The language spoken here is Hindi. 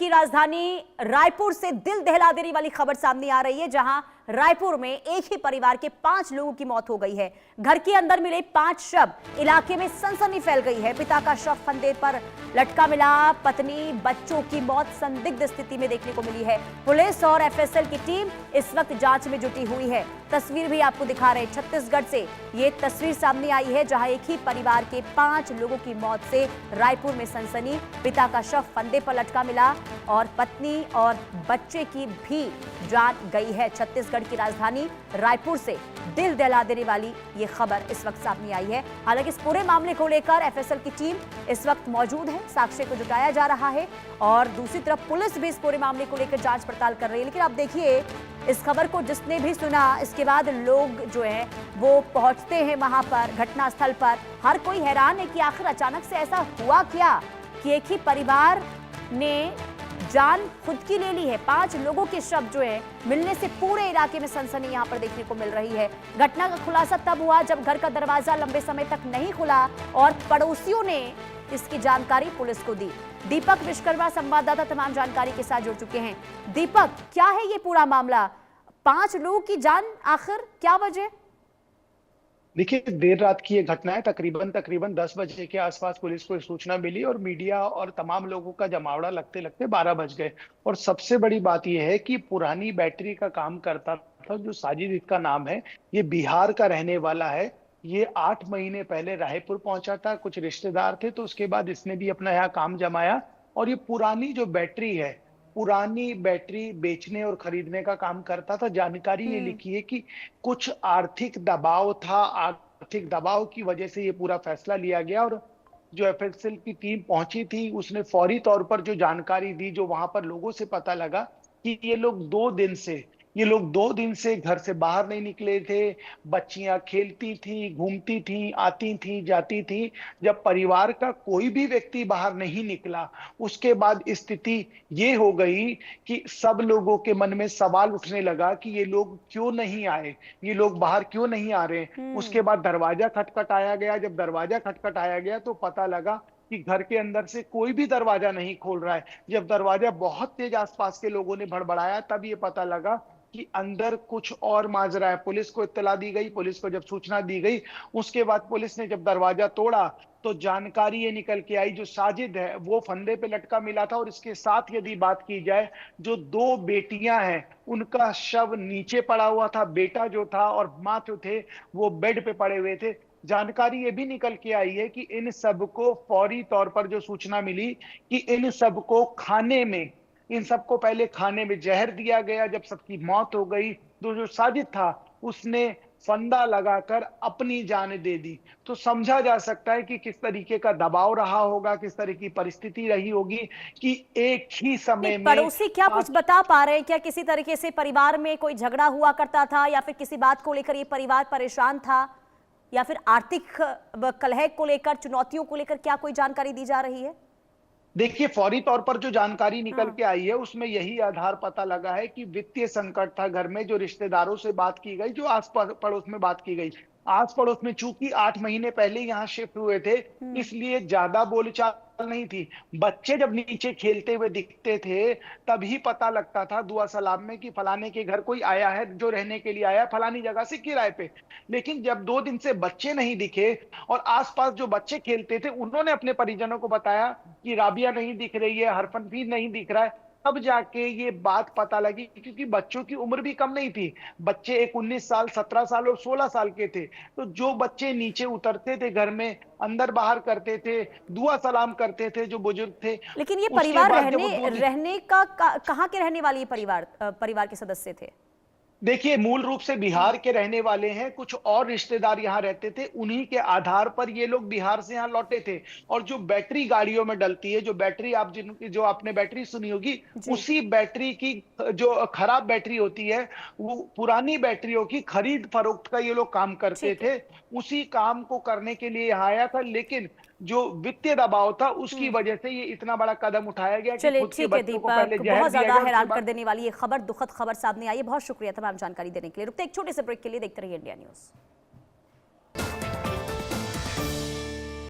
की राजधानी रायपुर से दिल दहला देने वाली खबर सामने आ रही है, जहां रायपुर में एक ही परिवार के 5 लोगों की मौत हो गई है। घर के अंदर मिले 5 शव, इलाके में सनसनी फैल गई है। पिता का शव फंदे पर लटका मिला, पत्नी बच्चों की मौत संदिग्ध स्थिति में देखने को मिली है। पुलिस और एफएसएल की टीम इस वक्त जांच में जुटी हुई है। तस्वीर भी आपको दिखा रहे हैं, छत्तीसगढ़ से ये तस्वीर सामने आई है, जहां एक ही परिवार के 5 लोगों की मौत से रायपुर में सनसनी। पिता का शव फंदे पर लटका मिला और पत्नी और बच्चे की भी जान गई है। छत्तीसगढ़ की राजधानी रायपुर से दिल दहला देने वाली ये खबर इस वक्त सामने आई है। हालांकि इस पूरे मामले को लेकर एफएसएल की टीम इस वक्त मौजूद है, साक्ष्य को जुटाया जा रहा है और दूसरी तरफ पुलिस भी इस पूरे मामले को लेकर जांच पड़ताल कर रही है। लेकिन आप देखिए, इस खबर को जिसने भी सुना, इसके बाद लोग जो है वो पहुंचते हैं वहां पर, घटनास्थल पर। हर कोई हैरान है कि आखिर अचानक से ऐसा हुआ क्या कि एक ही परिवार ने जान खुद की ले ली है। 5 लोगों के शव जो है मिलने से पूरे इलाके में सनसनी यहां पर देखने को मिल रही है। घटना का खुलासा तब हुआ जब घर का दरवाजा लंबे समय तक नहीं खुला और पड़ोसियों ने इसकी जानकारी पुलिस को दी। दीपक विश्वकर्मा संवाददाता तमाम जानकारी के साथ जुड़ चुके हैं। दीपक, क्या है ये पूरा मामला? 5 लोगों की जान, आखिर क्या वजह? देखिए, देर रात की ये घटना है। तकरीबन 10 बजे के आसपास पुलिस को सूचना मिली और मीडिया और तमाम लोगों का जमावड़ा लगते लगते 12 बज गए। और सबसे बड़ी बात यह है कि पुरानी बैटरी का काम करता था जो साजिद, इसका नाम है, ये बिहार का रहने वाला है। ये 8 महीने पहले रायपुर पहुंचा था, कुछ रिश्तेदार थे, तो उसके बाद इसने भी अपना यहाँ काम जमाया। और ये पुरानी जो बैटरी है, पुरानी बैटरी बेचने और खरीदने का काम करता था। जानकारी ये लिखी है कि कुछ आर्थिक दबाव था, आर्थिक दबाव की वजह से ये पूरा फैसला लिया गया। और जो एफएसएल की टीम पहुंची थी, उसने फौरी तौर पर जो जानकारी दी, जो वहां पर लोगों से पता लगा कि ये लोग 2 दिन से घर से बाहर नहीं निकले थे। बच्चियां खेलती थी, घूमती थी, आती थी, जाती थी। जब परिवार का कोई भी व्यक्ति बाहर नहीं निकला, उसके बाद स्थिति ये हो गई कि सब लोगों के मन में सवाल उठने लगा कि ये लोग क्यों नहीं आए, ये लोग बाहर क्यों नहीं आ रहे। उसके बाद दरवाजा खटखटाया गया। जब दरवाजा खटखटाया गया तो पता लगा कि घर के अंदर से कोई भी दरवाजा नहीं खोल रहा है। जब दरवाजा बहुत तेज आसपास के लोगों ने भड़बड़ाया, तब ये पता लगा कि अंदर कुछ और माजरा है। पुलिस को इत्तला दी गई। पुलिस को जब सूचना दी गई, उसके बाद पुलिस ने जब दरवाजा तोड़ा तो जानकारी ये निकल के आई, जो साजिद है वो फंदे पे लटका मिला था। और इसके साथ यदि बात की जाए, जो 2 बेटियां हैं उनका शव नीचे पड़ा हुआ था। बेटा जो था और मां जो थे वो बेड पे पड़े हुए थे। जानकारी ये भी निकल के आई है कि इन सबको फौरी तौर पर जो सूचना मिली कि इन सबको पहले खाने में जहर दिया गया। जब सबकी मौत हो गई तो जो साजिद था उसने फंदा लगाकर अपनी जान दे दी। तो समझा जा सकता है कि किस तरीके का दबाव रहा होगा, किस तरह की परिस्थिति रही होगी कि एक ही समय में पड़ोसी क्या कुछ बता पा रहे हैं? क्या किसी तरीके से परिवार में कोई झगड़ा हुआ करता था या फिर किसी बात को लेकर ये परिवार परेशान था, या फिर आर्थिक कलह को लेकर, चुनौतियों को लेकर क्या कोई जानकारी दी जा रही है? देखिए, फौरी तौर पर जो जानकारी निकल के आई है उसमें यही आधार पता लगा है कि वित्तीय संकट था घर में। जो रिश्तेदारों से बात की गई, जो आस पड़ोस में बात की गई, आस पड़ोस में चूंकि 8 महीने पहले यहाँ शिफ्ट हुए थे, इसलिए ज्यादा बोलचाल नहीं थी। बच्चे जब नीचे खेलते हुए दिखते थे तभी पता लगता था दुआ सलाम में कि फलाने के घर कोई आया है, जो रहने के लिए आया फलानी जगह से किराए पे। लेकिन जब 2 दिन से बच्चे नहीं दिखे और आसपास जो बच्चे खेलते थे उन्होंने अपने परिजनों को बताया कि राबिया नहीं दिख रही है, हरफन भी नहीं दिख रहा है, तब जाके ये बात पता लगी। क्योंकि बच्चों की उम्र भी कम नहीं थी। बच्चे एक 19 साल, 17 साल और 16 साल के थे। तो जो बच्चे नीचे उतरते थे घर में, अंदर बाहर करते थे, दुआ सलाम करते थे, जो बुजुर्ग थे। लेकिन ये परिवार रहने का कहाँ के रहने वाले परिवार के सदस्य थे? देखिए, मूल रूप से बिहार के रहने वाले हैं। कुछ और रिश्तेदार यहाँ रहते थे, उन्हीं के आधार पर ये लोग बिहार से यहाँ लौटे थे। और जो बैटरी गाड़ियों में डलती है, जो बैटरी जो आपने बैटरी सुनी होगी, उसी बैटरी की जो खराब बैटरी होती है, वो पुरानी बैटरियों की खरीद फरोख्त का ये लोग काम करते थे। उसी काम को करने के लिए यहाँ आया था, लेकिन जो वित्तीय दबाव था उसकी वजह से ये इतना बड़ा कदम उठाया गया कि खुद के बच्चों को पहले जहर बहुत दिया ज्यादा गया। हैरान कर देने वाली ये खबर, दुखद खबर सामने आई है। बहुत शुक्रिया तमाम जानकारी देने के लिए। रुकते एक छोटे से ब्रेक के लिए, देखते रहिए इंडिया न्यूज।